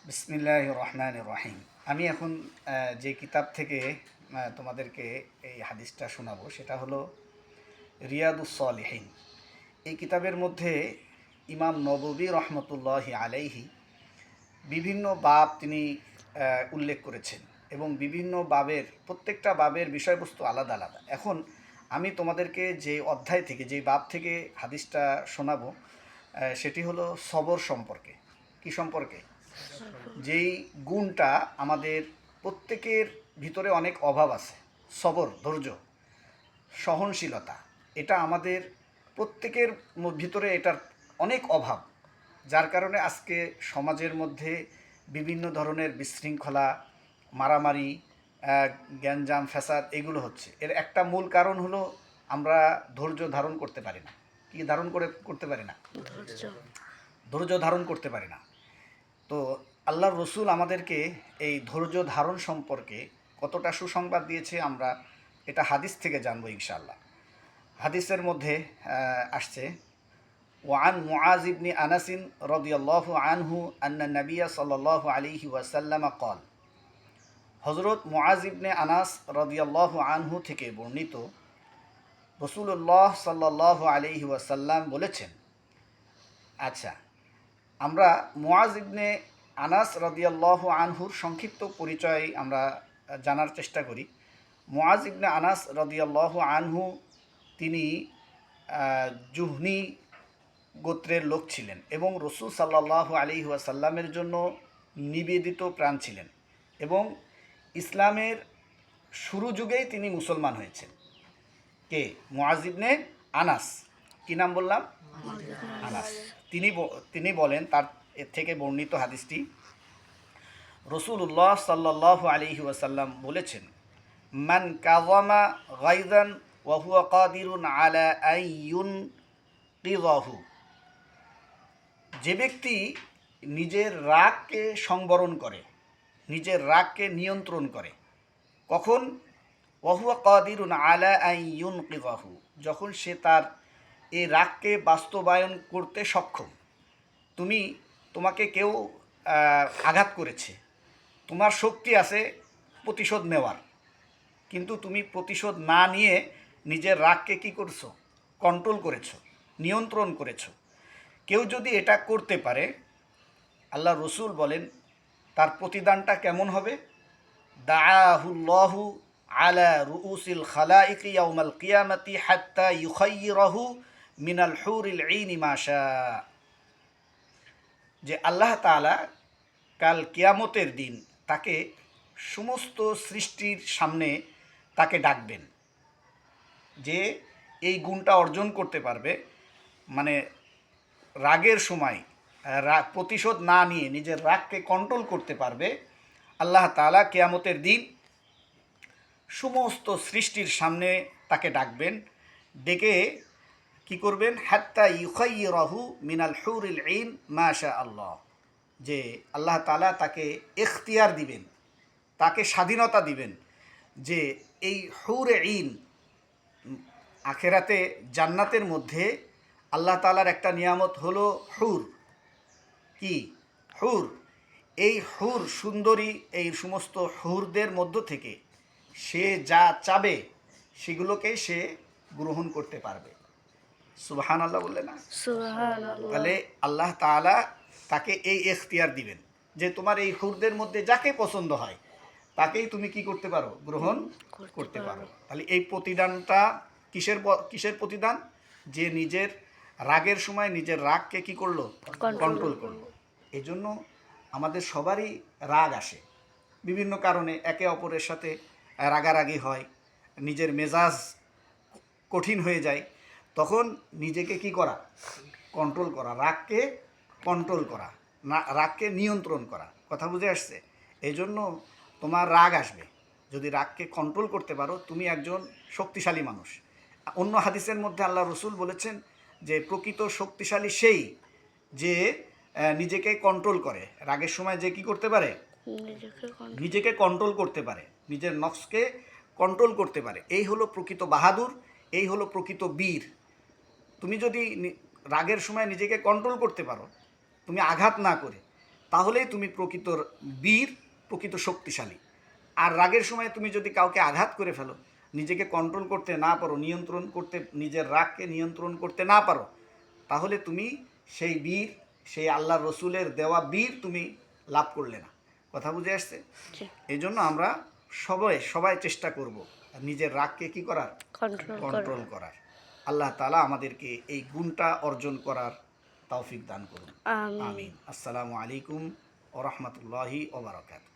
বিসমিল্লাহির রহমানির রহিম। আমি এখন যে কিতাব থেকে তোমাদেরকে এই হাদিসটা শোনাবো সেটা হলো রিয়াদুস সালিহিন। এই কিতাবের মধ্যে ইমাম নববী রহমতুল্লাহি আলাইহি বিভিন্ন বাব তিনি উল্লেখ করেছেন এবং বিভিন্ন বাবের প্রত্যেকটা বাবের বিষয়বস্তু আলাদা আলাদা। এখন আমি তোমাদেরকে যে অধ্যায় থেকে যে বাব থেকে হাদিসটা শোনাবো সেটি হলো সবর সম্পর্কে। কি সম্পর্কে? যেই গুণটা আমাদের প্রত্যেকের ভিতরে অনেক অভাব আছে। সবর, ধৈর্য, সহনশীলতা, এটা আমাদের প্রত্যেকের ভিতরে এটার অনেক অভাব, যার কারণে আজকে সমাজের মধ্যে বিভিন্ন ধরনের বিশৃঙ্খলা, মারামারি, গ্যাঞ্জাম, ফ্যাসাদ এগুলো হচ্ছে। এর একটা মূল কারণ হলো আমরা ধৈর্য ধারণ করতে পারি না। কি করতে পারি না? ধৈর্য ধারণ করতে পারি না। তো আল্লাহর রসুল আমাদেরকে এই ধৈর্য ধারণ সম্পর্কে কতটা সুসংবাদ দিয়েছে আমরা এটা হাদিস থেকে জানবো ইনশাআল্লাহ। হাদিসের মধ্যে আসছে, ওয়ান মুআজ ইবনে আনাসিন রাদিয়াল্লাহু আনহু আন্না নবিয়্য সাল্লাল্লাহু আলাইহি ওয়াসাল্লাম قال, হযরত মুআজ ইবনে আনাস রাদিয়াল্লাহু আনহু থেকে বর্ণিত, রাসূলুল্লাহ সাল্লাল্লাহু আলাইহি ওয়াসাল্লাম বলেছেন। আচ্ছা, আমরা মুআজ ইবনে আনাস রাদিয়াল্লাহু আনহুর সংক্ষিপ্ত পরিচয় আমরা জানার চেষ্টা করি। মুআজ ইবনে আনাস রাদিয়াল্লাহু আনহু তিনি জুহনি গোত্রের লোক ছিলেন এবং রসুল সাল্লাল্লাহু আলাইহি ওয়াসাল্লামের জন্য নিবেদিত প্রাণ ছিলেন এবং ইসলামের শুরু যুগেই তিনি মুসলমান হয়েছেন। কে? মুআজ ইবনে আনাস। কি নাম বললাম? আনাস। তিনি বলেন, তার এর থেকে বর্ণিত হাদিসটি, রসুল্লাহ সাল্লাল্লাহু আলাইহি ওয়াসাল্লাম বলেছেন, মান কাযামা গায়যান ওয়া হুয়া কাদিরুন আলা আন ইউনকিযাহু, যে ব্যক্তি নিজের রাগকে সংবরণ করে, নিজের রাগকে নিয়ন্ত্রণ করে, কখন? ওয়া হুয়া কাদিরুন আলা আন ইউনকিযাহু, যখন সে তার এই রাগকে বাস্তবায়ন করতে সক্ষম। তোমাকে কেউ আঘাত করেছে, তোমার শক্তি আছে প্রতিশোধ নেওয়ার, কিন্তু তুমি প্রতিশোধ না নিয়ে নিজের রাগকে কী করছো? কন্ট্রোল করেছো, নিয়ন্ত্রণ করেছো। কেউ যদি এটা করতে পারে, আল্লাহ রসুল বলেন তার প্রতিদানটা কেমন হবে? দাআহুল্লাহু আলা রুউসিল খালাইকি ইয়াউমাল কিয়ামাতি হাত্তা ইউখাইয়িরাহু মিনাল হুরিল ঈনি মা শা, যে আল্লাহ তাআলা কাল কিয়ামতের দিন তাকে সমস্ত সৃষ্টির সামনে তাকে ডাকবেন, যে এই গুণটা অর্জন করতে পারবে, মানে রাগের সময় প্রতিশোধ না নিয়ে নিজের রাগকে কন্ট্রোল করতে পারবে। আল্লাহ তাআলা কিয়ামতের দিন সমস্ত সৃষ্টির সামনে তাকে ডাকবেন, ডেকে কি করবেন? হাত্তা ইউখাইয়িরাহু মিনাল হুরিল ঈন মা শা আল্লাহ, যে আল্লাহ তাআলা তাকে ইখতিয়ার দিবেন, তাকে স্বাধীনতা দিবেন, যে এই হুরে ঈন, আখেরাতে জান্নাতের মধ্যে আল্লাহ তাআলার একটা নিয়ামত হলো হুর। কি? হুর। এই হুর সুন্দরী, এই সমস্ত হুরদের মধ্য থেকে সে যা চাবে সেগুলোকে সে গ্রহণ করতে পারবে। সুবহানাল্লাহ বললে না? তাহলে আল্লাহ তাআলা তাকে এই এখতিয়ার দিবেন যে তোমার এই হুরদের মধ্যে যাকে পছন্দ হয় তাকেই তুমি কি করতে পারো? গ্রহণ করতে পারো। তাহলে এই প্রতিদানটা কিসের প্রতিদান? যে নিজের রাগের সময় নিজের রাগকে কি করলো? কন্ট্রোল করলো। এই জন্য আমাদের সবারই রাগ আসে বিভিন্ন কারণে, একে অপরের সাথে রাগারাগি হয়, নিজের মেজাজ কঠিন হয়ে যায়, তখন নিজেকে কি করা? কন্ট্রোল করা, রাগকে কন্ট্রোল করা, না রাগকে নিয়ন্ত্রণ করা। কথা বুঝে আসছে? এই জন্য তোমার রাগ আসবে, যদি রাগকে কন্ট্রোল করতে পারো তুমি একজন শক্তিশালী মানুষ। অন্য হাদিসের মধ্যে আল্লাহ রসুল বলেছেন যে প্রকৃত শক্তিশালী সেই যে নিজেকে কন্ট্রোল করে, রাগের সময় যে কি করতে পারে? নিজেকে কন্ট্রোল করতে পারে, নিজের নফসকে কন্ট্রোল করতে পারে। এই হলো প্রকৃত বাহাদুর, এই হলো প্রকৃত বীর। তুমি যদি রাগের সময় নিজেকে কন্ট্রোল করতে পারো, তুমি আঘাত না করে, তাহলেই তুমি প্রকৃত বীর, প্রকৃত শক্তিশালী। আর রাগের সময় তুমি যদি কাউকে আঘাত করে ফেলো, নিজেকে কন্ট্রোল করতে না পারো, নিয়ন্ত্রণ করতে, নিজের রাগকে নিয়ন্ত্রণ করতে না পারো, তাহলে তুমি সেই বীর, সেই আল্লাহ রসুলের দেওয়া বীর তুমি লাভ করলে না। কথা বুঝে আসছে? এই জন্য আমরা সবাই চেষ্টা করব নিজের রাগকে কি করার, কন্ট্রোল করার। আল্লাহ তাআলা আমাদেরকে এই গুণটা অর্জন করার তৌফিক দান করুন। আমিন। আসসালামু আলাইকুম ওয়া রাহমাতুল্লাহি ওয়া বারাকাতুহু।